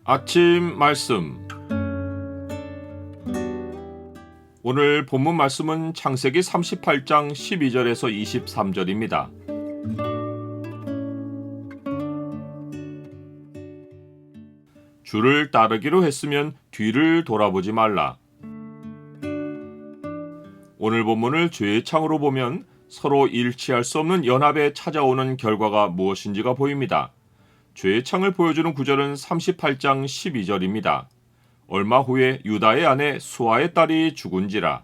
아침 말씀. 오늘 본문 말씀은 창세기 38장 12절에서 23절입니다. 주를 따르기로 했으면 뒤를 돌아보지 말라. 오늘 본문을 죄의 창으로 보면 서로 일치할 수 없는 연합에 찾아오는 결과가 무엇인지가 보입니다. 죄의 창을 보여주는 구절은 38장 12절입니다. 얼마 후에 유다의 아내 수아의 딸이 죽은지라.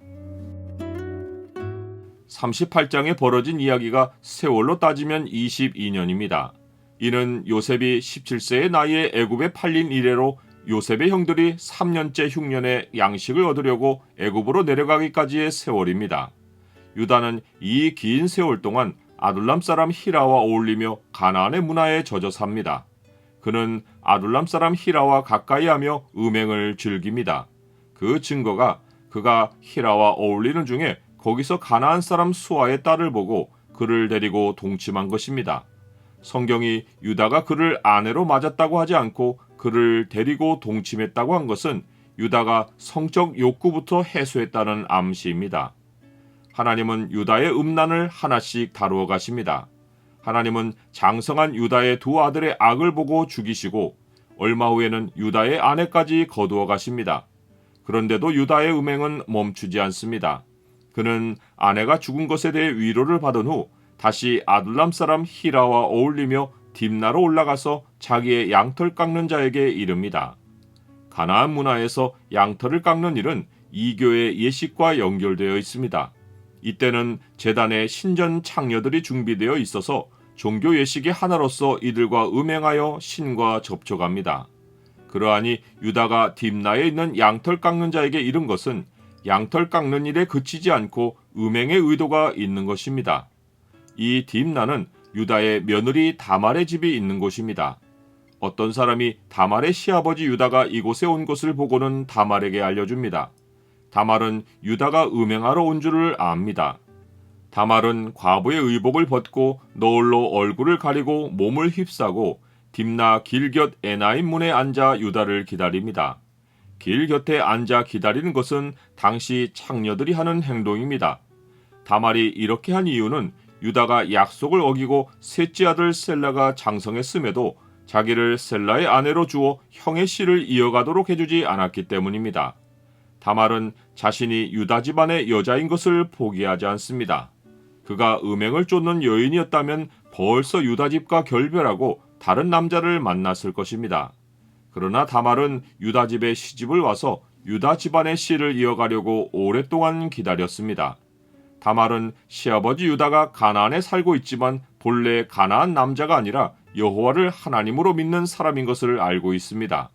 38장에 벌어진 이야기가 세월로 따지면 22년입니다. 이는 요셉이 17세의 나이에 애굽에 팔린 이래로 요셉의 형들이 3년째 흉년에 양식을 얻으려고 애굽으로 내려가기까지의 세월입니다. 유다는 이 긴 세월 동안 아둘람 사람 히라와 어울리며 가나안의 문화에 젖어 삽니다. 그는 아둘람 사람 히라와 가까이하며 음행을 즐깁니다. 그 증거가 그가 히라와 어울리는 중에 거기서 가나안 사람 수아의 딸을 보고 그를 데리고 동침한 것입니다. 성경이 유다가 그를 아내로 맞았다고 하지 않고 그를 데리고 동침했다고 한 것은 유다가 성적 욕구부터 해소했다는 암시입니다. 하나님은 유다의 음란을 하나씩 다루어 가십니다. 하나님은 장성한 유다의 두 아들의 악을 보고 죽이시고 얼마 후에는 유다의 아내까지 거두어 가십니다. 그런데도 유다의 음행은 멈추지 않습니다. 그는 아내가 죽은 것에 대해 위로를 받은 후 다시 아둘람 사람 히라와 어울리며 딥나로 올라가서 자기의 양털 깎는 자에게 이릅니다. 가나안 문화에서 양털을 깎는 일은 이교의 예식과 연결되어 있습니다. 이때는 제단에 신전 창녀들이 준비되어 있어서 종교 예식의 하나로서 이들과 음행하여 신과 접촉합니다. 그러하니 유다가 딥나에 있는 양털 깎는 자에게 이른 것은 양털 깎는 일에 그치지 않고 음행의 의도가 있는 것입니다. 이 딥나는 유다의 며느리 다말의 집이 있는 곳입니다. 어떤 사람이 다말의 시아버지 유다가 이곳에 온 것을 보고는 다말에게 알려줍니다. 다말은 유다가 음행하러 온 줄을 압니다. 다말은 과부의 의복을 벗고 너울로 얼굴을 가리고 몸을 휩싸고 딥나 길 곁 에나임 문에 앉아 유다를 기다립니다. 길 곁에 앉아 기다리는 것은 당시 창녀들이 하는 행동입니다. 다말이 이렇게 한 이유는 유다가 약속을 어기고 셋째 아들 셀라가 장성했음에도 자기를 셀라의 아내로 주어 형의 씨를 이어가도록 해주지 않았기 때문입니다. 다말은 자신이 유다 집안의 여자인 것을 포기하지 않습니다. 그가 음행을 쫓는 여인이었다면 벌써 유다 집과 결별하고 다른 남자를 만났을 것입니다. 그러나 다말은 유다 집에 시집을 와서 유다 집안의 씨를 이어가려고 오랫동안 기다렸습니다. 다말은 시아버지 유다가 가나안에 살고 있지만 본래 가나안 남자가 아니라 여호와를 하나님으로 믿는 사람인 것을 알고 있습니다.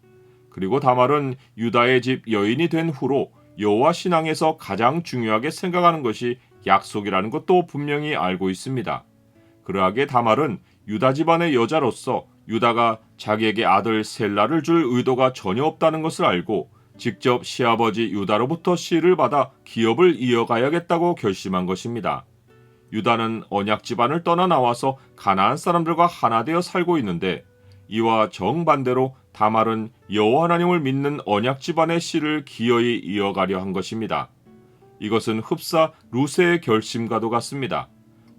그리고 다말은 유다의 집 여인이 된 후로 여호와 신앙에서 가장 중요하게 생각하는 것이 약속이라는 것도 분명히 알고 있습니다. 그러하게 다말은 유다 집안의 여자로서 유다가 자기에게 아들 셀라를 줄 의도가 전혀 없다는 것을 알고 직접 시아버지 유다로부터 씨를 받아 기업을 이어가야겠다고 결심한 것입니다. 유다는 언약 집안을 떠나 나와서 가나안 사람들과 하나 되어 살고 있는데 이와 정반대로 다말은 여호와 하나님을 믿는 언약 집안의 씨를 기어이 이어가려 한 것입니다. 이것은 흡사 룻의 결심과도 같습니다.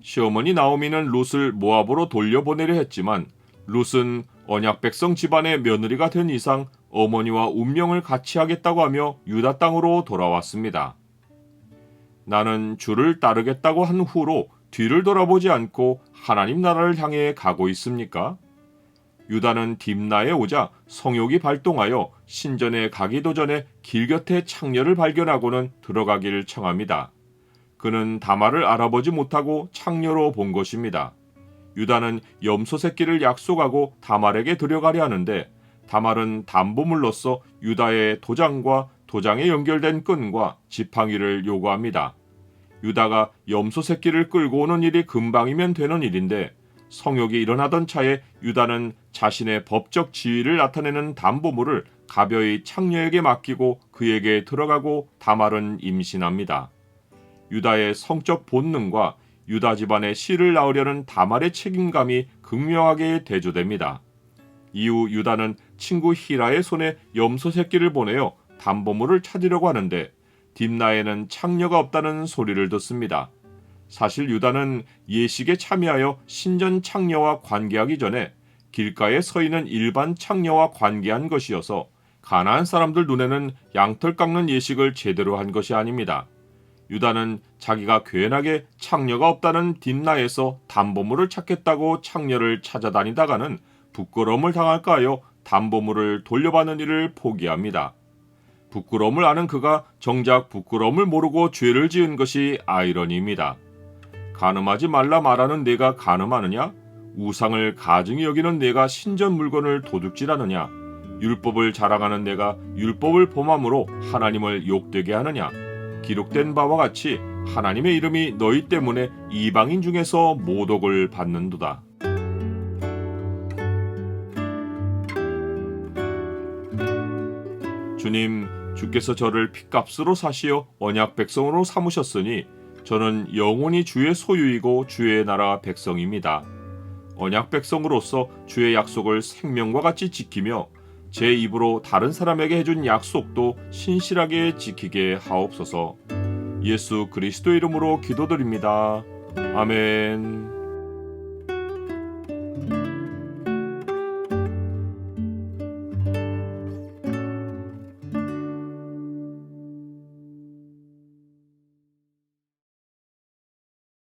시어머니 나오미는 룻을 모압으로 돌려보내려 했지만 룻은 언약 백성 집안의 며느리가 된 이상 어머니와 운명을 같이 하겠다고 하며 유다 땅으로 돌아왔습니다. 나는 주를 따르겠다고 한 후로 뒤를 돌아보지 않고 하나님 나라를 향해 가고 있습니까? 유다는 딥나에 오자 성욕이 발동하여 신전에 가기도 전에 길 곁에 창녀를 발견하고는 들어가기를 청합니다. 그는 다말을 알아보지 못하고 창녀로 본 것입니다. 유다는 염소 새끼를 약속하고 다말에게 들여가려 하는데 다말은 담보물로서 유다의 도장과 도장에 연결된 끈과 지팡이를 요구합니다. 유다가 염소 새끼를 끌고 오는 일이 금방이면 되는 일인데 성욕이 일어나던 차에 유다는 자신의 법적 지위를 나타내는 담보물을 가벼이 창녀에게 맡기고 그에게 들어가고 다말은 임신합니다. 유다의 성적 본능과 유다 집안의 씨를 낳으려는 다말의 책임감이 극명하게 대조됩니다. 이후 유다는 친구 히라의 손에 염소 새끼를 보내어 담보물을 찾으려고 하는데 딥나에는 창녀가 없다는 소리를 듣습니다. 사실 유다는 예식에 참여하여 신전 창녀와 관계하기 전에 길가에 서 있는 일반 창녀와 관계한 것이어서 가나안 사람들 눈에는 양털 깎는 예식을 제대로 한 것이 아닙니다. 유다는 자기가 괜하게 창녀가 없다는 딥나에서 담보물을 찾겠다고 창녀를 찾아다니다가는 부끄러움을 당할까 하여 담보물을 돌려받는 일을 포기합니다. 부끄러움을 아는 그가 정작 부끄러움을 모르고 죄를 지은 것이 아이러니입니다. 간음하지 말라 말하는 내가 간음하느냐? 우상을 가증히 여기는 내가 신전 물건을 도둑질하느냐? 율법을 자랑하는 내가 율법을 범함으로 하나님을 욕되게 하느냐? 기록된 바와 같이 하나님의 이름이 너희 때문에 이방인 중에서 모독을 받는도다. 주님, 주께서 저를 핏값으로 사시어 언약 백성으로 삼으셨으니 저는 영원히 주의 소유이고 주의 나라 백성입니다. 언약 백성으로서 주의 약속을 생명과 같이 지키며 제 입으로 다른 사람에게 해준 약속도 신실하게 지키게 하옵소서. 예수 그리스도 이름으로 기도드립니다. 아멘.